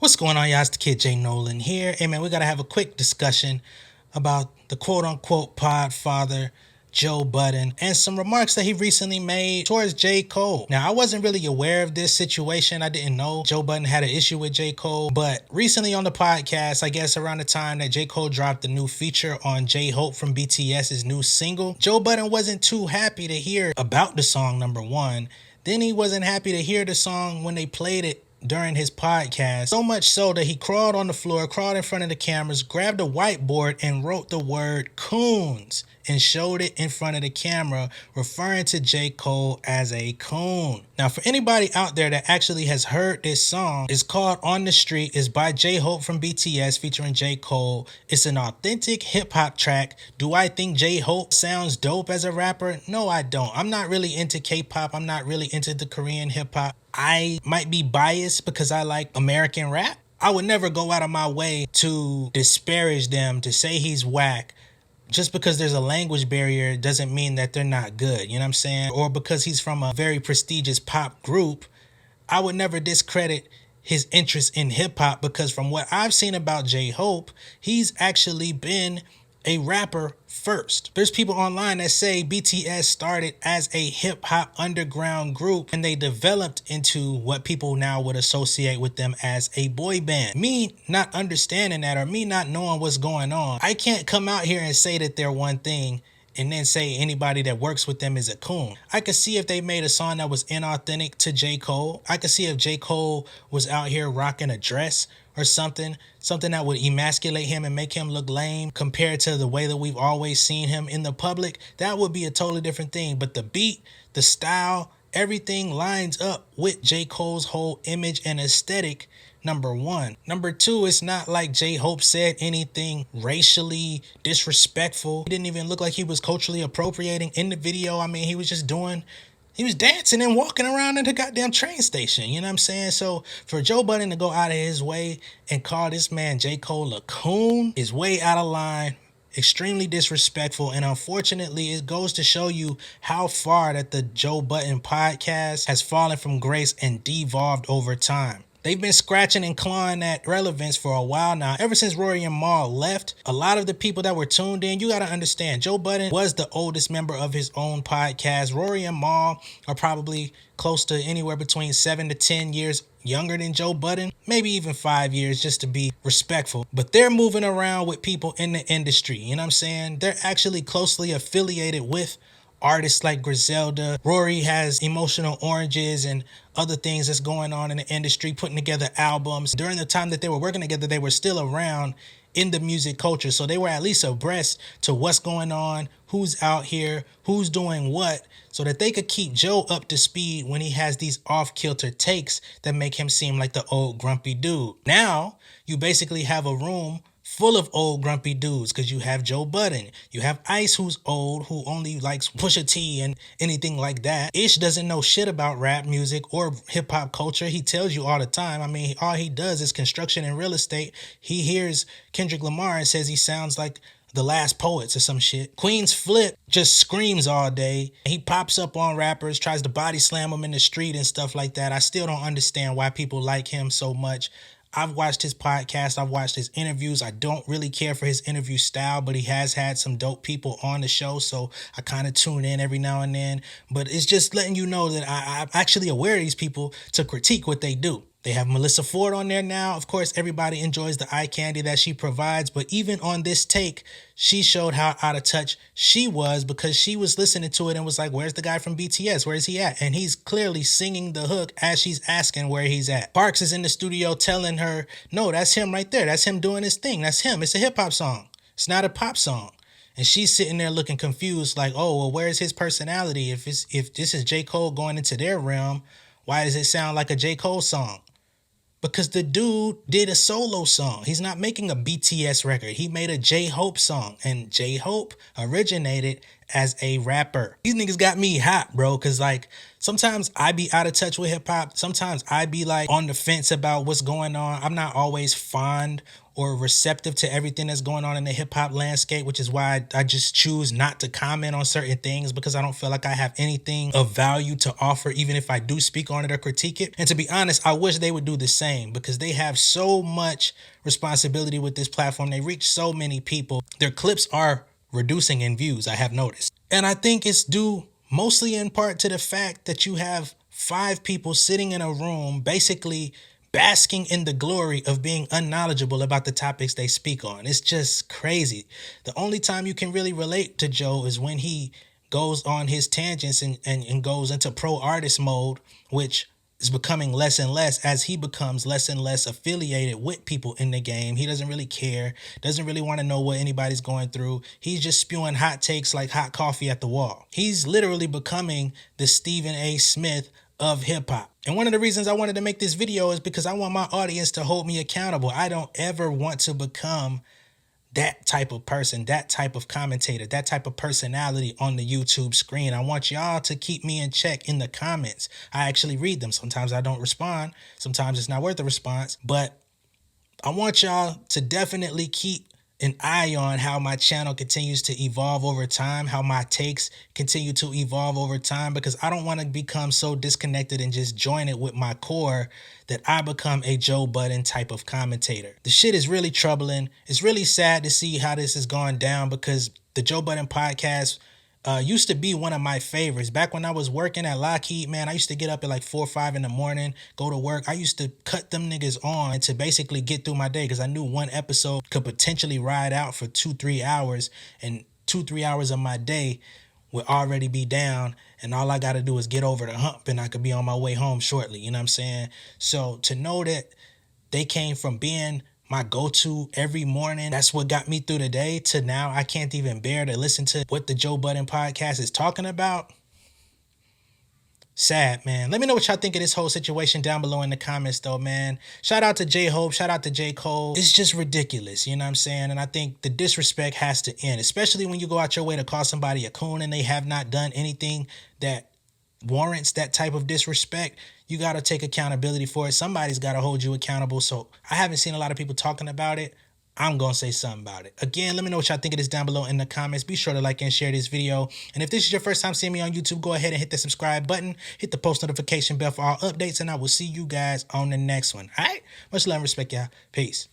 What's going on, y'all? It's the kid J Nolan here. Hey man, we gotta have a quick discussion about the quote-unquote podfather Joe Budden and some remarks that he recently made towards J. Cole. Now, I wasn't really aware of this situation. I didn't know Joe Budden had an issue with J. Cole, but recently on the podcast, I guess around the time that J. Cole dropped the new feature on J-Hope from BTS's new single, Joe Budden wasn't too happy to hear about the song, number one. Then he wasn't happy to hear the song when they played it during his podcast, so much so that he crawled on the floor, crawled in front of the cameras, grabbed a whiteboard and wrote the word coons and showed it in front of the camera, referring to J. Cole as a coon. Now, for anybody out there that actually has heard this song, it's called On the Street. It's by J-Hope from BTS featuring J. Cole. It's an authentic hip-hop track. Do I think J-Hope sounds dope as a rapper? No, I don't. I'm not really into K-pop. I'm not really into the Korean hip-hop. I might be biased because I like American rap. I would never go out of my way to disparage them, to say he's whack. Just because there's a language barrier doesn't mean that they're not good, you know what I'm saying? Or because he's from a very prestigious pop group, I would never discredit his interest in hip-hop, because from what I've seen about J-Hope, he's actually been a rapper first. There's people online that say BTS started as a hip-hop underground group and they developed into what people now would associate with them as a boy band. Me not understanding that, or me not knowing what's going on, I can't come out here and say that they're one thing and then say anybody that works with them is a coon. I could see if they made a song that was inauthentic to J. Cole. I could see if J. Cole was out here rocking a dress or something that would emasculate him and make him look lame compared to the way that we've always seen him in the public. That would be a totally different thing. But the beat, the style, everything lines up with J. Cole's whole image and aesthetic, number one. Number two, it's not like J-Hope said anything racially disrespectful. He didn't even look like he was culturally appropriating in the video. I mean, he was dancing and walking around in the goddamn train station. You know what I'm saying? So for Joe Budden to go out of his way and call this man J. Cole a coon is way out of line, extremely disrespectful. And unfortunately, it goes to show you how far that the Joe Budden podcast has fallen from grace and devolved over time. They've been scratching and clawing at relevance for a while now. Ever since Rory and Mal left, a lot of the people that were tuned in, you got to understand, Joe Budden was the oldest member of his own podcast. Rory and Mal are probably close to anywhere between 7 to 10 years younger than Joe Budden, maybe even 5 years, just to be respectful. But they're moving around with people in the industry. You know what I'm saying? They're actually closely affiliated with artists like Griselda. Rory has Emotional Oranges and other things that's going on in the industry, putting together albums. During the time that they were working together, they were still around in the music culture. So they were at least abreast to what's going on, who's out here, who's doing what, so that they could keep Joe up to speed when he has these off-kilter takes that make him seem like the old grumpy dude. Now, you basically have a room full of old grumpy dudes, because you have Joe Budden, you have Ice, who's old, who only likes Pusha T and anything like that. Ish doesn't know shit about rap music or hip-hop culture. He tells you all the time. I mean, all he does is construction and real estate. He hears Kendrick Lamar and says he sounds like the Last Poets or some shit. Queen's Flip just screams all day. He pops up on rappers, tries to body slam them in the street and stuff like that. I still don't understand why people like him so much. I've watched his podcast. I've watched his interviews. I don't really care for his interview style, but he has had some dope people on the show, so I kind of tune in every now and then. But it's just letting you know that I'm actually aware of these people to critique what they do. They have Melissa Ford on there now. Of course, everybody enjoys the eye candy that she provides. But even on this take, she showed how out of touch she was, because she was listening to it and was like, where's the guy from BTS? Where's he at? And he's clearly singing the hook as she's asking where he's at. Parks is in the studio telling her, no, that's him right there. That's him doing his thing. That's him. It's a hip hop song. It's not a pop song. And she's sitting there looking confused like, oh, well, where's his personality? If this is J. Cole going into their realm, why does it sound like a J. Cole song? Because the dude did a solo song. He's not making a BTS record. He made a J-Hope song. And J-Hope originated as a rapper. These niggas got me hot, bro, because like sometimes I be out of touch with hip hop. Sometimes I be like on the fence about what's going on. I'm not always fond or receptive to everything that's going on in the hip hop landscape, which is why I just choose not to comment on certain things, because I don't feel like I have anything of value to offer, even if I do speak on it or critique it. And to be honest, I wish they would do the same, because they have so much responsibility with this platform. They reach so many people. Their clips are reducing in views, I have noticed. And I think it's due mostly in part to the fact that you have 5 people sitting in a room basically basking in the glory of being unknowledgeable about the topics they speak on. It's just crazy. The only time you can really relate to Joe is when he goes on his tangents and goes into pro artist mode, which is becoming less and less as he becomes less and less affiliated with people in the game. He doesn't really care, doesn't really want to know what anybody's going through. He's just spewing hot takes like hot coffee at the wall. He's literally becoming the Stephen A. Smith of hip hop. And one of the reasons I wanted to make this video is because I want my audience to hold me accountable. I don't ever want to become that type of person, that type of commentator, that type of personality on the YouTube screen. I want y'all to keep me in check in the comments. I actually read them. Sometimes I don't respond. Sometimes it's not worth a response. But I want y'all to definitely keep an eye on how my channel continues to evolve over time, how my takes continue to evolve over time, because I don't want to become so disconnected and just join it with my core that I become a Joe Budden type of commentator. The shit is really troubling. It's really sad to see how this has gone down, because the Joe Budden Podcast used to be one of my favorites. Back when I was working at Lockheed, man, I used to get up at like 4 or 5 in the morning, go to work. I used to cut them niggas on to basically get through my day, because I knew one episode could potentially ride out for 2-3 hours, and 2-3 hours of my day would already be down, and all I got to do is get over the hump and I could be on my way home shortly. You know what I'm saying? So to know that they came from being my go-to every morning, that's what got me through the day, to now I can't even bear to listen to what the Joe Budden Podcast is talking about. Sad, man. Let me know what y'all think of this whole situation down below in the comments, though, man. Shout out to J-Hope. Shout out to J. Cole. It's just ridiculous, you know what I'm saying? And I think the disrespect has to end, especially when you go out your way to call somebody a coon and they have not done anything that warrants that type of disrespect. You got to take accountability for it. Somebody's got to hold you accountable. So I haven't seen a lot of people talking about it. I'm going to say something about it. Again, let me know what y'all think of this down below in the comments. Be sure to like and share this video. And if this is your first time seeing me on YouTube, go ahead and hit the subscribe button. Hit the post notification bell for all updates. And I will see you guys on the next one. All right? Much love and respect, y'all. Peace.